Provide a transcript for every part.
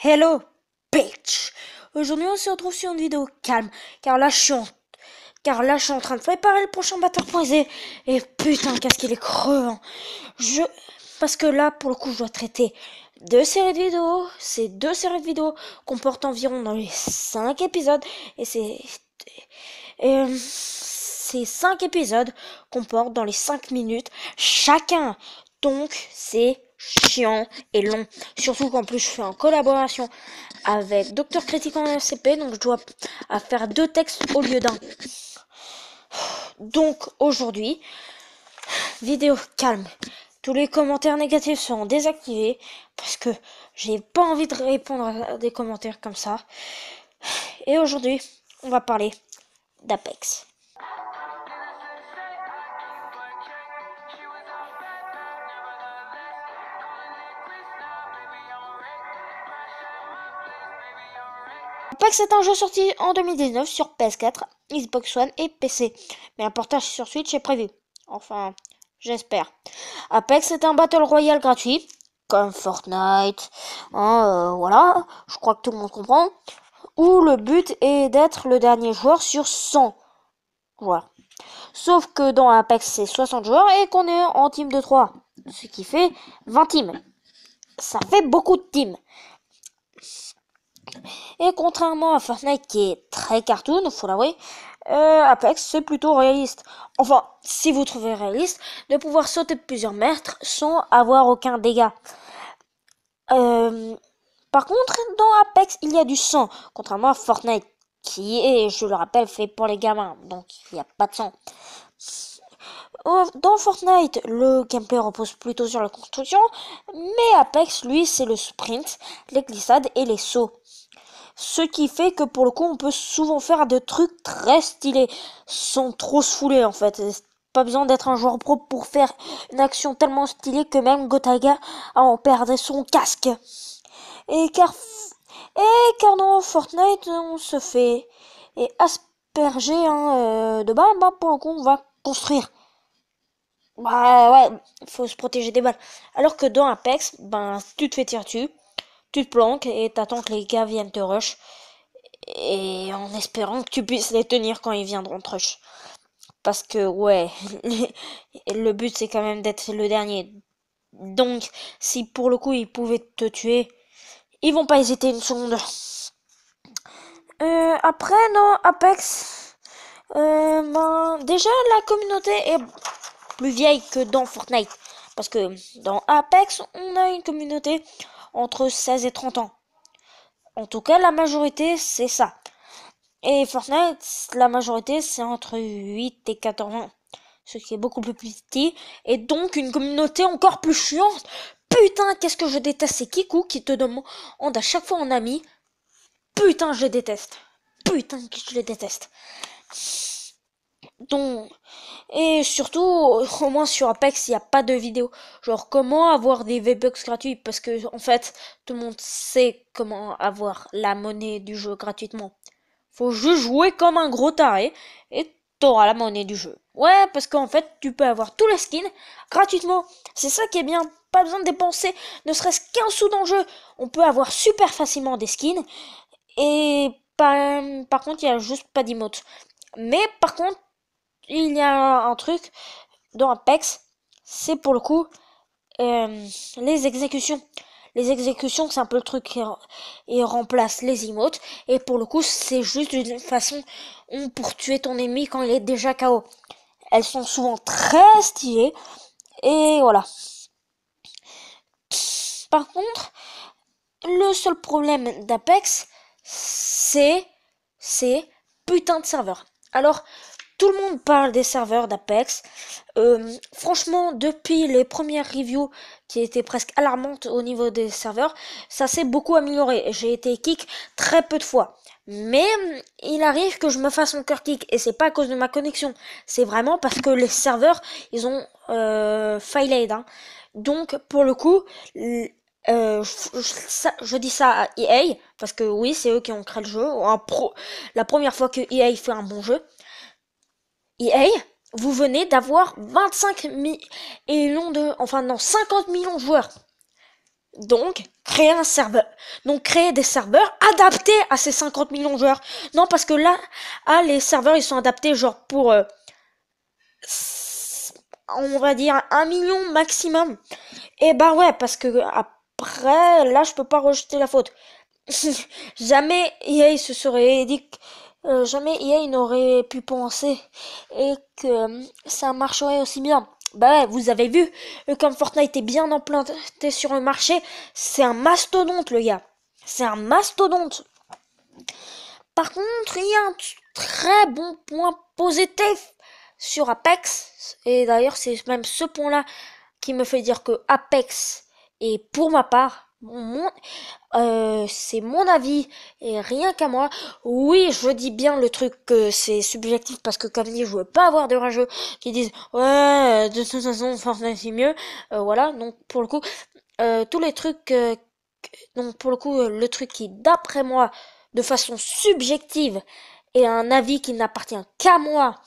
Hello, bitch! Aujourd'hui, on se retrouve sur une vidéo calme, car là, je suis en train de préparer le prochain Battle.z, et putain, qu'est-ce qu'il est crevant! Parce que là, pour le coup, je dois traiter deux séries de vidéos. Ces deux séries de vidéos comportent environ dans les 5 épisodes, et ces 5 épisodes comportent dans les 5 minutes chacun. Donc, c'est chiant et long. Surtout qu'en plus, je fais en collaboration avec Docteur Critique en FCP, donc je dois faire deux textes au lieu d'un. Donc, aujourd'hui, vidéo calme. Tous les commentaires négatifs seront désactivés parce que j'ai pas envie de répondre à des commentaires comme ça. Et aujourd'hui, on va parler d'Apex. Apex est un jeu sorti en 2019 sur PS4, Xbox One et PC, mais un portage sur Switch est prévu. Enfin, j'espère. Apex est un Battle Royale gratuit, comme Fortnite, voilà, je crois que tout le monde comprend, où le but est d'être le dernier joueur sur 100 joueurs. Sauf que dans Apex, c'est 60 joueurs et qu'on est en team de 3, ce qui fait 20 teams. Ça fait beaucoup de teams. Et contrairement à Fortnite qui est très cartoon, faut l'avouer, Apex c'est plutôt réaliste. Enfin, si vous trouvez réaliste, de pouvoir sauter de plusieurs mètres sans avoir aucun dégât. Par contre, dans Apex, il y a du sang, contrairement à Fortnite, qui est, je le rappelle, fait pour les gamins, donc il n'y a pas de sang. Dans Fortnite, le gameplay repose plutôt sur la construction, mais Apex, lui, c'est le sprint, les glissades et les sauts. Ce qui fait que pour le coup, on peut souvent faire des trucs très stylés, sans trop se fouler en fait. Pas besoin d'être un joueur pro pour faire une action tellement stylée que même Gotaga a en perdu son casque. Et car dans Fortnite, on se fait asperger de balles, pour le coup, on va construire. Ouais, faut se protéger des balles. Alors que dans Apex, tu te fais tirer dessus, tu te planques et t'attends que les gars viennent te rush. Et en espérant que tu puisses les tenir quand ils viendront te rush. Parce que, ouais, le but c'est quand même d'être le dernier. Donc, si pour le coup ils pouvaient te tuer, ils vont pas hésiter une seconde. Après, dans Apex, déjà la communauté est plus vieille que dans Fortnite. Parce que dans Apex, on a une communauté entre 16 et 30 ans. En tout cas, la majorité, c'est ça. Et Fortnite, la majorité, c'est entre 8 et 14 ans. Ce qui est beaucoup plus petit. Et donc, une communauté encore plus chiante. Putain, qu'est-ce que je déteste ces Kikou qui te demandent à chaque fois en ami. Putain, je les déteste. Putain, que je les déteste. Donc, et surtout, au moins sur Apex, il n'y a pas de vidéo. Genre, comment avoir des V-Bucks gratuits? Parce que, en fait, tout le monde sait comment avoir la monnaie du jeu gratuitement. Faut juste jouer comme un gros taré et t'auras la monnaie du jeu. Ouais, parce qu'en fait, tu peux avoir tous les skins gratuitement. C'est ça qui est bien. Pas besoin de dépenser ne serait-ce qu'un sou dans le jeu. On peut avoir super facilement des skins. Et par contre, il n'y a juste pas d'emote. Mais par contre, il y a un truc dans Apex, c'est pour le coup les exécutions. Les exécutions, c'est un peu le truc qui remplace les emotes. Et pour le coup, c'est juste une façon pour tuer ton ennemi quand il est déjà KO. Elles sont souvent très stylées. Et voilà. Par contre, le seul problème d'Apex, c'est putain de serveurs. Alors, tout le monde parle des serveurs d'Apex. Franchement, depuis les premières reviews qui étaient presque alarmantes au niveau des serveurs, ça s'est beaucoup amélioré. J'ai été kick très peu de fois. Mais il arrive que je me fasse encore kick. Et c'est pas à cause de ma connexion. C'est vraiment parce que les serveurs, ils ont failed. Hein. Donc, pour le coup, je dis ça à EA, parce que oui, c'est eux qui ont créé le jeu. La première fois que EA fait un bon jeu. EA, vous venez d'avoir 50 millions de joueurs. Donc, créer un serveur. Donc, créer des serveurs adaptés à ces 50 millions de joueurs. Non, parce que là, les serveurs, ils sont adaptés genre pour, on va dire, 1 million maximum. Et bah ouais, parce que après, là, je peux pas rejeter la faute. Jamais EA se serait dit, jamais EA n'aurait pu penser et que ça marcherait aussi bien. Bah ouais, vous avez vu, comme Fortnite est bien implanté sur le marché, c'est un mastodonte le gars. C'est un mastodonte. Par contre, il y a un très bon point positif sur Apex. Et d'ailleurs, c'est même ce point-là qui me fait dire que Apex est pour ma part c'est mon avis et rien qu'à moi. Oui, je dis bien le truc que c'est subjectif parce que comme dit, je veux pas avoir de rageux qui disent ouais, de toute façon Fortnite c'est mieux. Voilà, donc pour le coup, tous les trucs, donc pour le coup, le truc qui d'après moi, de façon subjective et un avis qui n'appartient qu'à moi,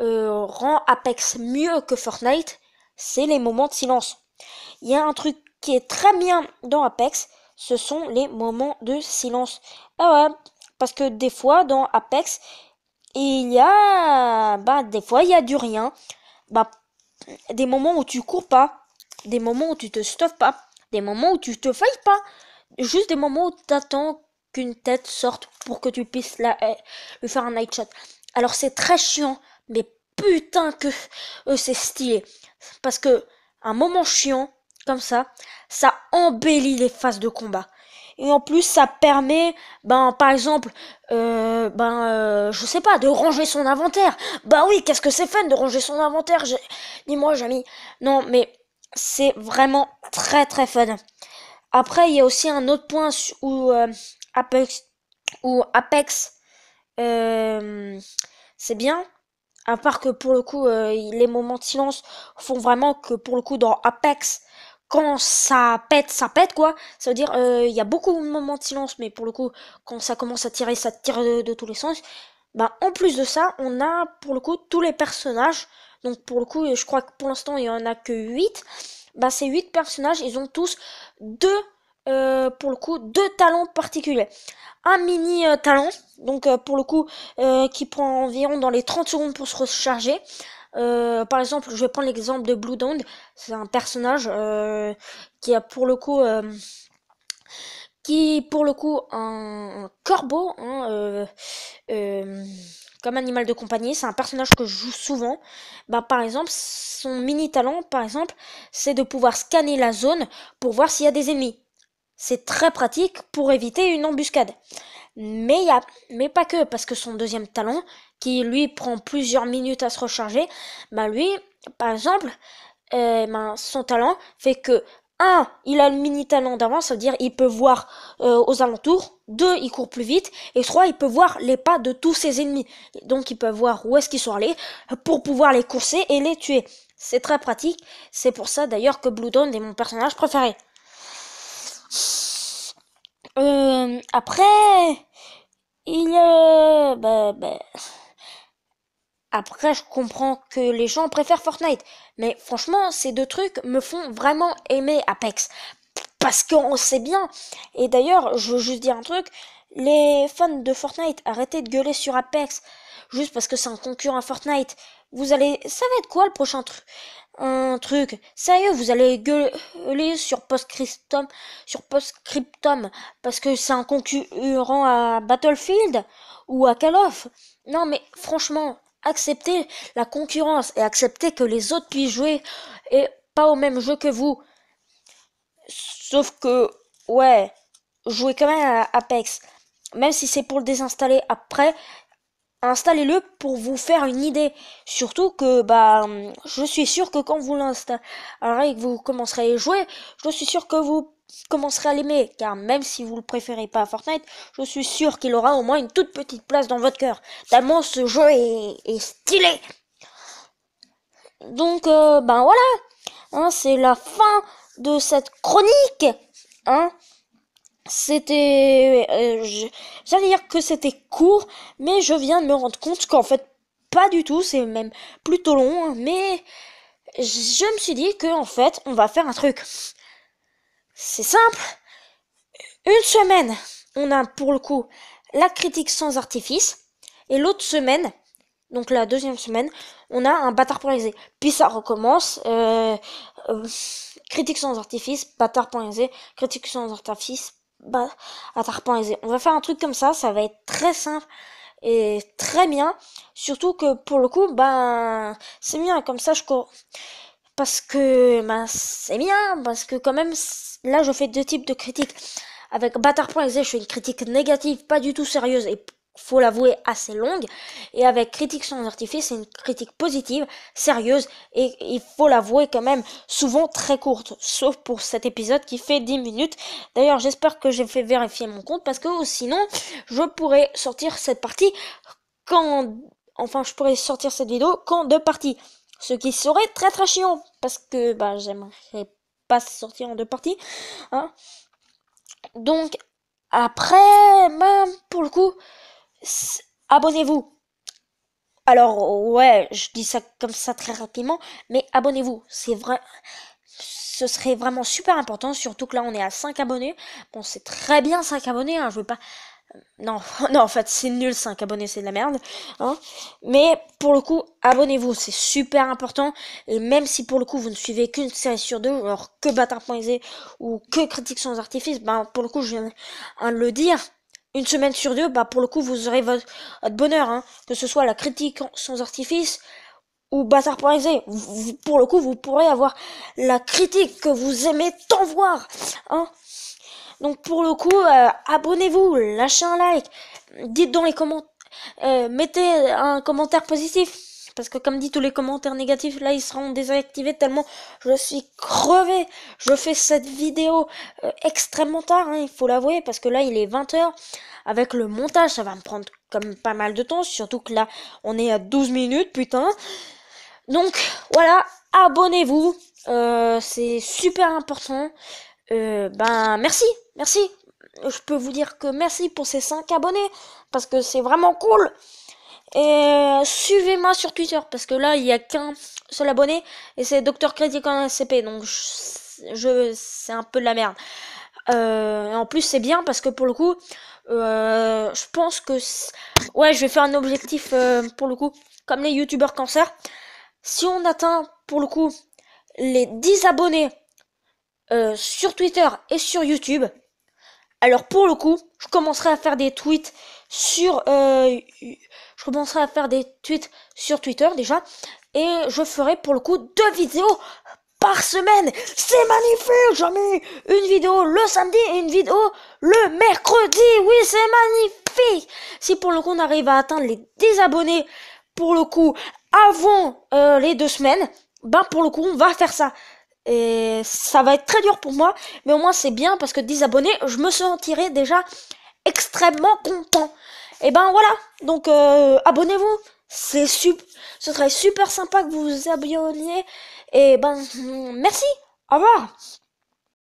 rend Apex mieux que Fortnite, c'est les moments de silence. Il y a un truc qui est très bien dans Apex, ce sont les moments de silence. Ah ouais, parce que des fois dans Apex, il y a des fois il y a du rien. Bah des moments où tu cours pas, des moments où tu te stuffes pas, des moments où tu te failles pas, juste des moments où tu attends qu'une tête sorte pour que tu puisses lui faire un night shot. Alors c'est très chiant, mais putain que c'est stylé. Parce que un moment chiant, comme ça embellit les phases de combat. Et en plus, ça permet, par exemple, je sais pas, de ranger son inventaire. Bah oui, qu'est-ce que c'est fun de ranger son inventaire, dis-moi, Jamy. Non, mais c'est vraiment très très fun. Après, il y a aussi un autre point où Apex, où Apex, c'est bien. À part que pour le coup, les moments de silence font vraiment que pour le coup dans Apex, quand ça pète quoi. Ça veut dire il y a beaucoup de moments de silence, mais pour le coup, quand ça commence à tirer, ça tire de tous les sens. En plus de ça, on a pour le coup tous les personnages. Donc pour le coup, je crois que pour l'instant il y en a que 8. Ces 8 personnages, ils ont tous pour le coup, deux talents particuliers. Un mini talent, donc pour le coup, qui prend environ dans les 30 secondes pour se recharger. Par exemple, je vais prendre l'exemple de Blue Dawn. C'est un personnage qui a pour le coup un corbeau, hein, comme animal de compagnie. C'est un personnage que je joue souvent. Par exemple, son mini talent, par exemple, c'est de pouvoir scanner la zone pour voir s'il y a des ennemis. C'est très pratique pour éviter une embuscade. Mais pas que, parce que son deuxième talent, qui lui prend plusieurs minutes à se recharger, lui, par exemple, son talent fait que il a le mini talent d'avance, ça veut dire il peut voir aux alentours. 2, il court plus vite. Et 3, il peut voir les pas de tous ses ennemis. Donc il peut voir où est-ce qu'ils sont allés pour pouvoir les courser et les tuer. C'est très pratique. C'est pour ça d'ailleurs que Blue Dawn est mon personnage préféré. Après, il y a... Après, je comprends que les gens préfèrent Fortnite. Mais franchement, ces deux trucs me font vraiment aimer Apex. Parce qu'on sait bien. Et d'ailleurs, je veux juste dire un truc. Les fans de Fortnite, arrêtez de gueuler sur Apex. Juste parce que c'est un concurrent à Fortnite. Ça va être quoi le prochain truc? Un truc sérieux, vous allez gueuler sur Postscriptum parce que c'est un concurrent à Battlefield ou à Call of. Non mais franchement, acceptez la concurrence et acceptez que les autres puissent jouer et pas au même jeu que vous. Sauf que ouais, jouez quand même à Apex, même si c'est pour le désinstaller après. Installez-le pour vous faire une idée. Surtout que je suis sûr que quand vous l'installerez et que vous commencerez à y jouer, je suis sûr que vous commencerez à l'aimer. Car même si vous le préférez pas à Fortnite, je suis sûr qu'il aura au moins une toute petite place dans votre cœur. Tellement ce jeu est stylé. Donc voilà. Hein, c'est la fin de cette chronique. Hein. J'allais dire que c'était court, mais je viens de me rendre compte qu'en fait pas du tout, c'est même plutôt long, mais je me suis dit que en fait on va faire un truc. c'est simple. Une semaine, on a pour le coup la critique sans artifice. Et l'autre semaine, donc la deuxième semaine, on a un bâtard polarisé. Puis ça recommence. Critique sans artifice, bâtard polarisé, critique sans artifice, bâtard polarisé. On va faire un truc comme ça va être très simple et très bien. Surtout que pour le coup, ben c'est bien, comme ça je cours. Parce que ben c'est bien, parce que quand même, là je fais deux types de critiques. Avec bâtard polarisé, je fais une critique négative, pas du tout sérieuse et faut l'avouer assez longue, et avec critique sans artifice, c'est une critique positive, sérieuse, et il faut l'avouer quand même souvent très courte, sauf pour cet épisode qui fait 10 minutes. D'ailleurs, j'espère que j'ai fait vérifier mon compte, parce que sinon, je pourrais sortir cette partie je pourrais sortir cette vidéo qu'en deux parties, ce qui serait très très chiant, parce que bah j'aimerais pas sortir en deux parties, hein. Donc après, pour le coup, abonnez-vous. Alors ouais, je dis ça comme ça très rapidement, mais abonnez-vous, c'est vrai, ce serait vraiment super important, surtout que là on est à 5 abonnés. Bon, c'est très bien 5 abonnés, hein, je veux pas... Non, non, en fait, c'est nul, 5 abonnés, c'est de la merde, hein. Mais pour le coup, abonnez-vous, c'est super important. Et même si pour le coup, vous ne suivez qu'une série sur deux, genre que Bâtard.exe ou que Critique sans artifice, ben pour le coup, je viens de le dire, une semaine sur deux, bah pour le coup, vous aurez votre bonheur, hein. Que ce soit la Critique sans artifice ou Bâtard.exe, pour le coup, vous pourrez avoir la critique que vous aimez tant voir, hein. Donc pour le coup, abonnez-vous, lâchez un like, dites dans les commentaires, mettez un commentaire positif. Parce que comme dit, tous les commentaires négatifs, là, ils seront désactivés tellement je suis crevé. Je fais cette vidéo extrêmement tard, hein, il faut l'avouer, parce que là, il est 20h. Avec le montage, ça va me prendre comme pas mal de temps, surtout que là, on est à 12 minutes, putain. Donc, voilà, abonnez-vous, c'est super important. Merci. Je peux vous dire que merci pour ces 5 abonnés, parce que c'est vraiment cool. Et suivez-moi sur Twitter, parce que là, il y a qu'un seul abonné, et c'est Dr Critique en SCP, donc c'est un peu de la merde. En plus, c'est bien, parce que pour le coup, je pense que... Ouais, je vais faire un objectif, pour le coup, comme les youtubeurs cancer. Si on atteint, pour le coup, les 10 abonnés sur Twitter et sur YouTube, alors pour le coup, je commencerai à faire des tweets sur Twitter déjà, et je ferai pour le coup 2 vidéos par semaine. C'est magnifique, j'en ai une vidéo le samedi et une vidéo le mercredi. Oui, c'est magnifique. Si pour le coup on arrive à atteindre les 10 abonnés pour le coup avant les 2 semaines, ben pour le coup on va faire ça. Et ça va être très dur pour moi, mais au moins c'est bien parce que 10 abonnés, je me sentirai déjà extrêmement content. Et ben voilà, donc abonnez-vous, ce serait super sympa que vous vous abonniez. Et ben merci, au revoir.